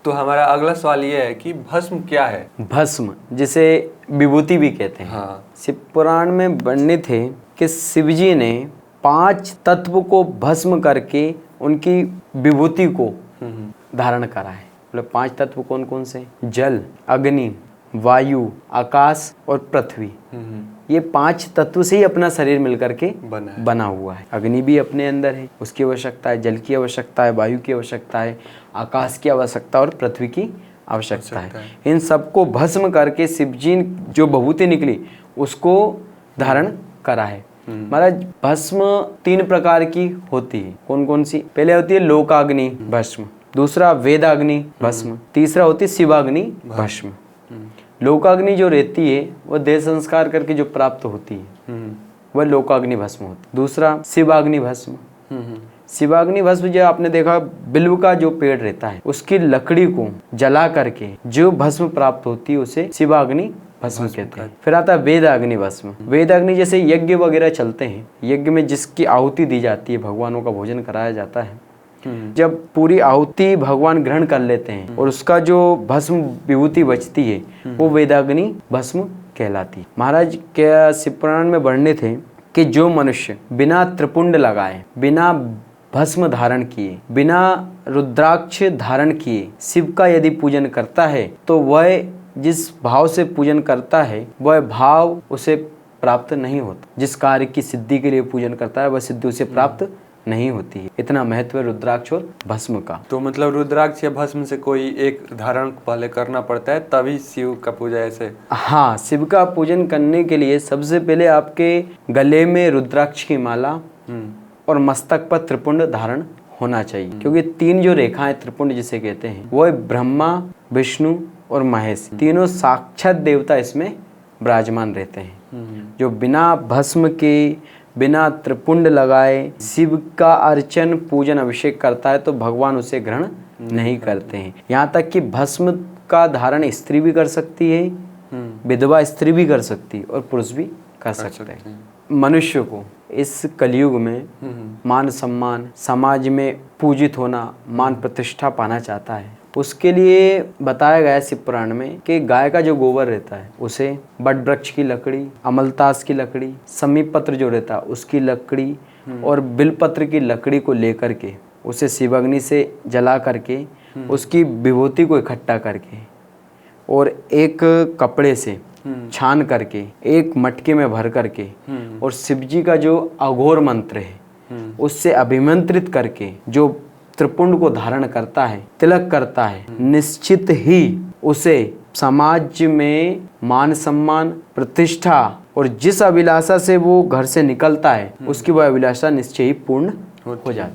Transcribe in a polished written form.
तो हमारा अगला सवाल ये है कि भस्म क्या है? भस्म जिसे विभूति भी कहते हैं। हाँ। शिव पुराण में वर्णित है कि शिवजी ने 5 तत्व को भस्म करके उनकी विभूति को धारण करा है। मतलब 5 तत्व कौन कौन से? जल, अग्नि, वायु, आकाश और पृथ्वी। ये 5 तत्व से ही अपना शरीर मिलकर के बना हुआ है। अग्नि भी अपने अंदर है, उसकी आवश्यकता है, जल की आवश्यकता है, वायु की आवश्यकता है, आकाश की आवश्यकता और पृथ्वी की आवश्यकता है। इन सबको भस्म करके शिवजी जो विभूति निकली उसको धारण करा है। महाराज भस्म 3 प्रकार की होती है। कौन कौन सी? पहले होती है लोकाग्नि भस्म, दूसरा वेदाग्नि भस्म, तीसरा होती है शिवाग्नि भस्म। लोकाग्नि जो रहती है वह देह संस्कार करके जो प्राप्त होती है वह लोकाग्नि भस्म होती है। दूसरा शिवाग्नि भस्म। शिवाग्नि भस्म जो आपने देखा, बिल्व का जो पेड़ रहता है उसकी लकड़ी को जला करके जो भस्म प्राप्त होती है उसे शिवाग्नि भस्म कहते हैं। फिर आता है वेदाग्नि भस्म। वेदाग्नि जैसे यज्ञ वगैरह चलते हैं, यज्ञ में जिसकी आहुति दी जाती है, भगवानों का भोजन कराया जाता है, जब पूरी आहुति भगवान ग्रहण कर लेते हैं और उसका जो भस्म विभूति बचती है वो वेदाग्नि भस्म कहलाती है। महाराज क्या शिव पुराण में वर्णित है कि जो मनुष्य बिना त्रिपुंड लगाए, बिना भस्म धारण किए, बिना रुद्राक्ष धारण किए शिव का यदि पूजन करता है तो वह जिस भाव से पूजन करता है वह भाव उसे प्राप्त नहीं होता। जिस कार्य की सिद्धि के लिए पूजन करता है वह सिद्धि उसे प्राप्त नहीं होती है। इतना महत्व है रुद्राक्ष और भस्म का। तो मतलब रुद्राक्ष या भस्म से कोई एक धारण पहले करना पड़ता है तभी शिव का पूजा ऐसे? हाँ, शिव का पूजन करने के लिए सबसे पहले आपके गले में रुद्राक्ष की माला और मस्तक पर त्रिपुंड धारण होना चाहिए। क्योंकि 3 जो रेखाएं त्रिपुंड जिसे कहते हैं वो ब्रह्मा, विष्णु और महेश, तीनों साक्षात देवता इसमें विराजमान रहते हैं। जो बिना भस्म के, बिना त्रिपुंड लगाए शिव का अर्चन, पूजन, अभिषेक करता है तो भगवान उसे ग्रहण नहीं करते हैं। यहाँ तक कि भस्म का धारण स्त्री भी कर सकती है, विधवा स्त्री भी कर सकती है और पुरुष भी कर सकते हैं। मनुष्य को इस कलयुग में मान सम्मान, समाज में पूजित होना, मान प्रतिष्ठा पाना चाहता है, उसके लिए बताया गया है शिव पुराण में कि गाय का जो गोबर रहता है उसे बट वृक्ष की लकड़ी, अमलतास की लकड़ी, समीप पत्र जो रहता है उसकी लकड़ी और बिलपत्र की लकड़ी को लेकर के उसे शिवाग्नि से जला करके उसकी विभूति को इकट्ठा करके और एक कपड़े से छान करके एक मटके में भर करके और शिवजी का जो अघोर मंत्र है उससे अभिमंत्रित करके जो त्रिपुंड को धारण करता है, तिलक करता है, निश्चित ही उसे समाज में मान सम्मान, प्रतिष्ठा और जिस अभिलाषा से वो घर से निकलता है उसकी वह अभिलाषा निश्चय ही पूर्ण हो जाती है।